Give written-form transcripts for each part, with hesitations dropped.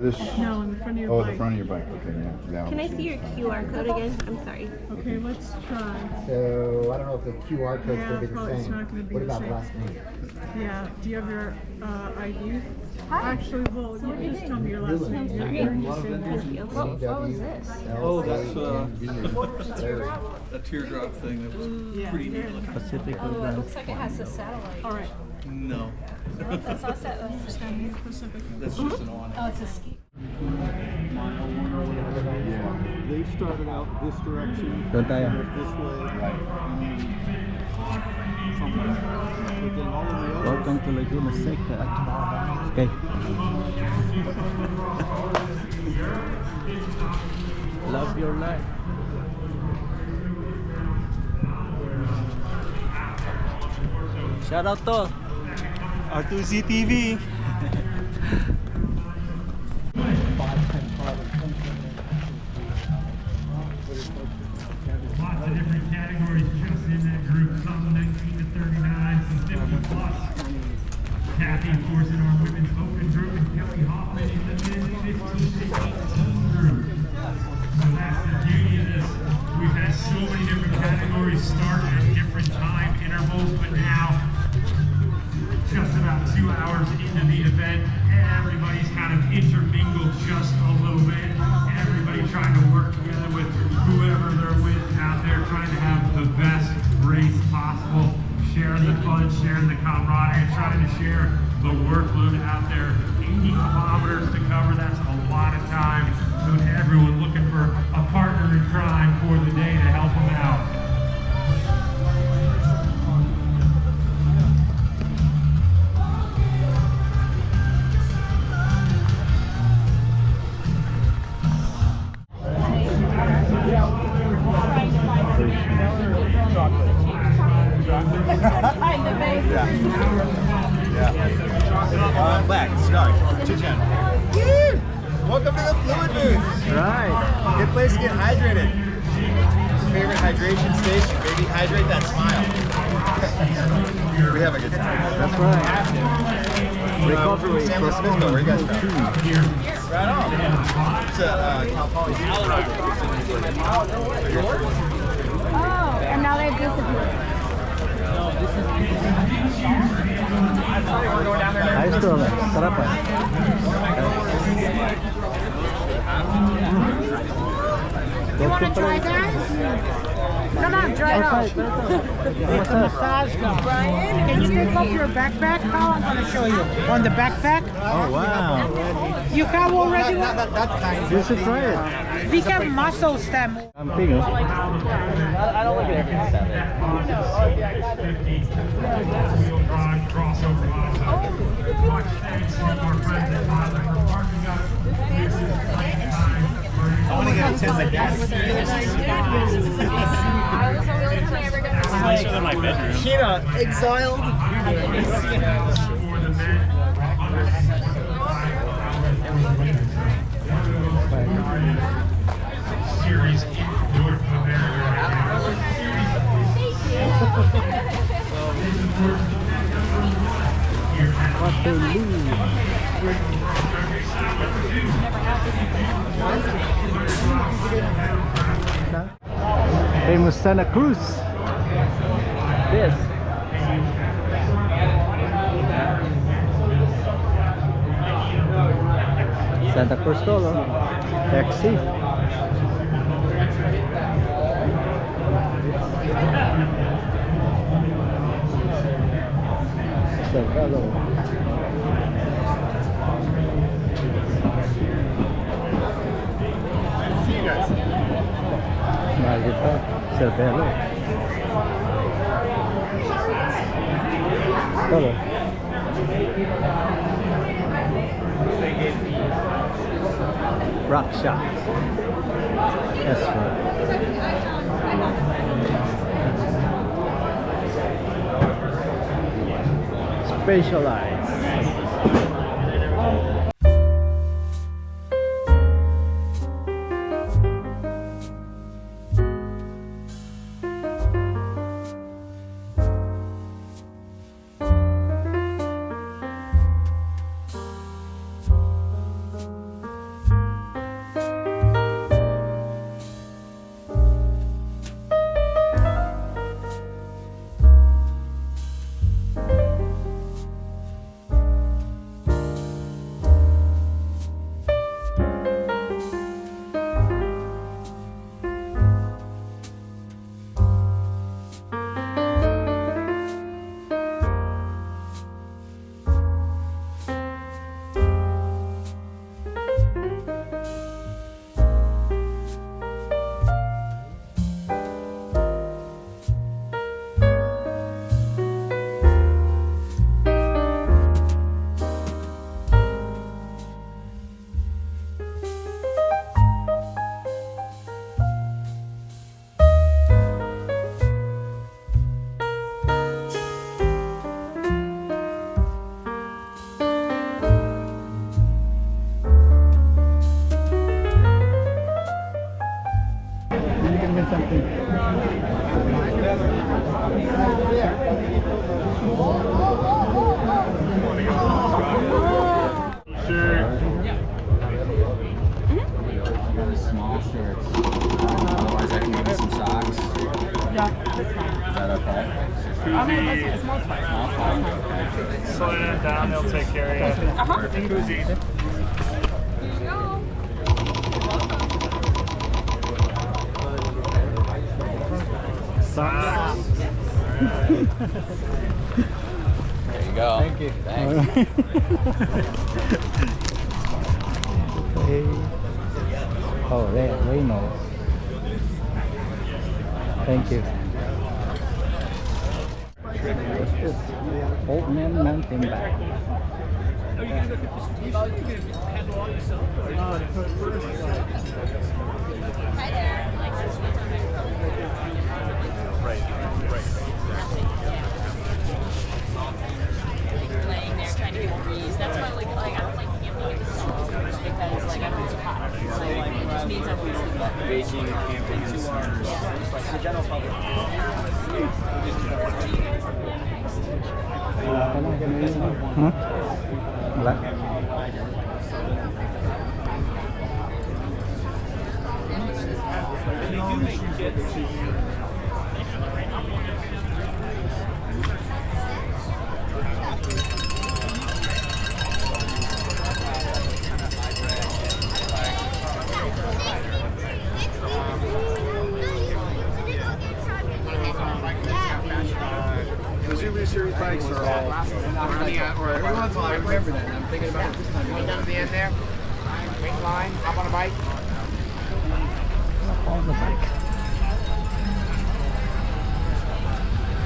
This, No, in the front of your oh, bike. the front of your bike. Okay, yeah. Can I see your QR code again? I'm sorry. Okay, let's try. So I don't know if the QR code's Yeah, going to be the probably it's same. not gonna be What the about same. last name? Yeah. Do you have your ID? Actually, well, you just tell me your last name. Sorry. You're just in there. Thank you. What was this? Oh, that's a teardrop thing that was pretty neat looking. Pacifico. Oh, it looks like it has a satellite. All right. No, That's not satellite. Pacific. that's just an awning. Oh, it's a ski. They started out this direction, Doon tayo. this way, somewhere. But then all of the others, Welcome to Laguna Seca. Okay. Love your life. Shout out to R2Z TV. Lots of different categories just in that group. Some 19 to 39, some 50 plus. Kathy, of course, in our women's open group, and Kelly Hoffman in the men's 15 to 18 group. So that's the beauty of this. We've had so many different categories start at different time intervals, but now, just about 2 hours into the event, everybody's kind of intermingled just a little bit. Everybody trying to work together with whoever they're with out there, trying to have the best race possible, sharing the fun, sharing the camaraderie, trying to share the workload out there. 80 kilometers to cover, that's a lot of time. So everyone looking for a partner in crime for the day to help them out. Black, Sky, Chichen. Welcome to the fluid booth. Right. Good place to get hydrated. Favorite hydration station, baby. Hydrate that smile. We have a good time. That's right. Recovery San from Francisco, where you guys from? Here. Right on. It's Cal Poly. Oh, and now they've disappeared. Ayos to, sarap ah. You want to try that? Come on, try it out. It's a massage gun. Can you pick up your backpack? How I'm going to show you. On the backpack? Oh wow. You have already one? You should try it. We have muscle stem. Camping, oh. I don't look at Wheel drive, crossover also. Much thanks to our friends at Otter for partnering up with time. I want to get a 10 like that. Kina, exiled. For the men. Series in North America right What they lose. Famous Santa Cruz. This. Santa Cruz Solo. XC. Cervelo. Mahal dito. Cervelo. Solo. Rock shot. Yes, right. Specialized. me something. Small shirts. Otherwise, I can give you some socks. Yeah, that's fine. Is that okay? I mean, that's small fine. Small fine. Slow it down, they'll take care of you. Koozie. Socks. There you go. Thank you. Thanks. Okay. Oh, Reynolds. Thank you. What's this? Old Man Mountain Bike. Laying there trying to get a breeze. That's why like I don't like camping in the summer because like I'm too hot. So it just means I'm wasting my Beijing camping in the summers. The general public. Huh? Black. The Zulu Series bikes are all running out, or every once in a while I remember that, and I'm thinking about it this time. Right down to the end there. Wait line, hop on a bike. On the bike.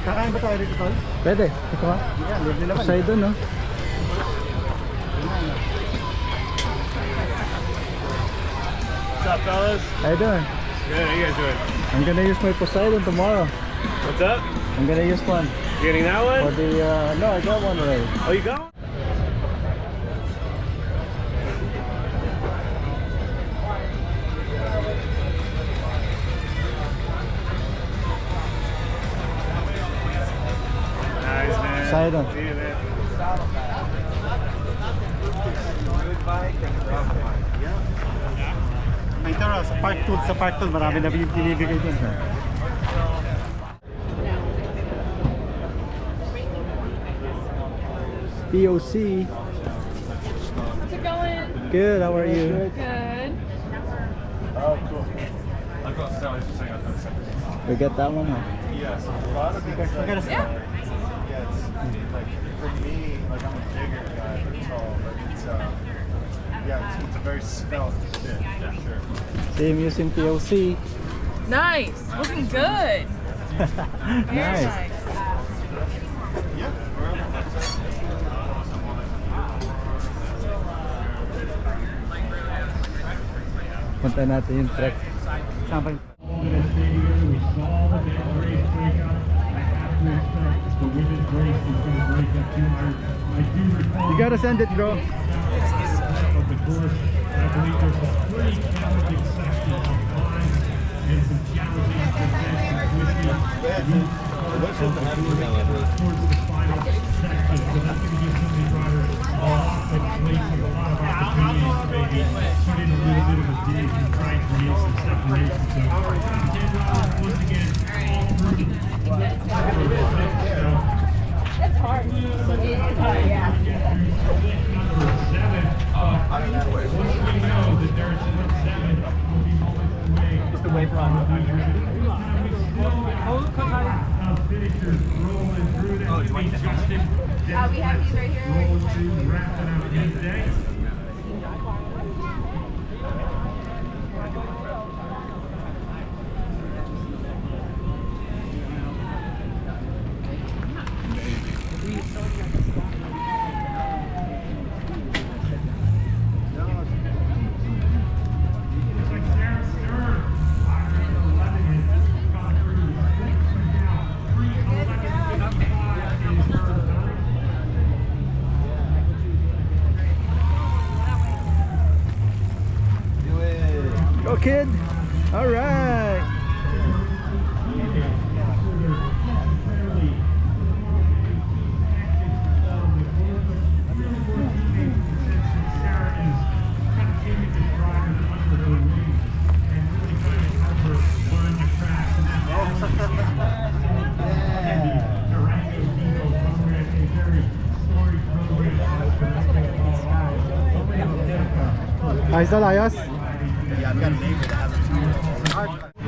Kakain ba tayo dito, Tol? Pwede. Ito ha? Yeah, libre naman. Sa'yo dun, no? What's up, fellas? How you doing? Good, how you guys doing? I'm gonna use my Poseidon tomorrow. What's up? I'm gonna use one You getting that for one? the, no, I got one already. Oh, you got one? Nice, man. Poseidon. See you, man. Ay, tara, sa part 2, marami na binibigay dun. POC. How's it going? Good, how are you? Good. Oh, cool. I'll go upstairs just so I got that second. We get that one, huh? Yes. A lot of things. Yeah. Yeah, it's like for me, like I'm a bigger guy, so but it's yeah, it's a very svelte fit, for sure. Same using POC. Nice. Looking good. Very Nice. Yeah. Punta natin yung trek. Saan ba? We saw the men's race break up. I have to expect the women's race is going to break up 200. I do recall. You gotta send it, bro. Of the course, I believe there's a pretty challenging section of climbs and some challenging descents and twisty towards the final section. So that's going to give some of these riders a lot of places, a lot of opportunities to maybe put in a little bit of a dig and try and create some separation. So once again, all through. It's hard. It is hard, yeah. Number 7. Once we know that there's 7 will be moments away. Just away from finishers rolling through that. Justin. We have these right here. Rolling through, wrapping up his day. Go, kid. All right. Ayos na, ayos. Yeah, I've got a neighbor that has a 2-year-old.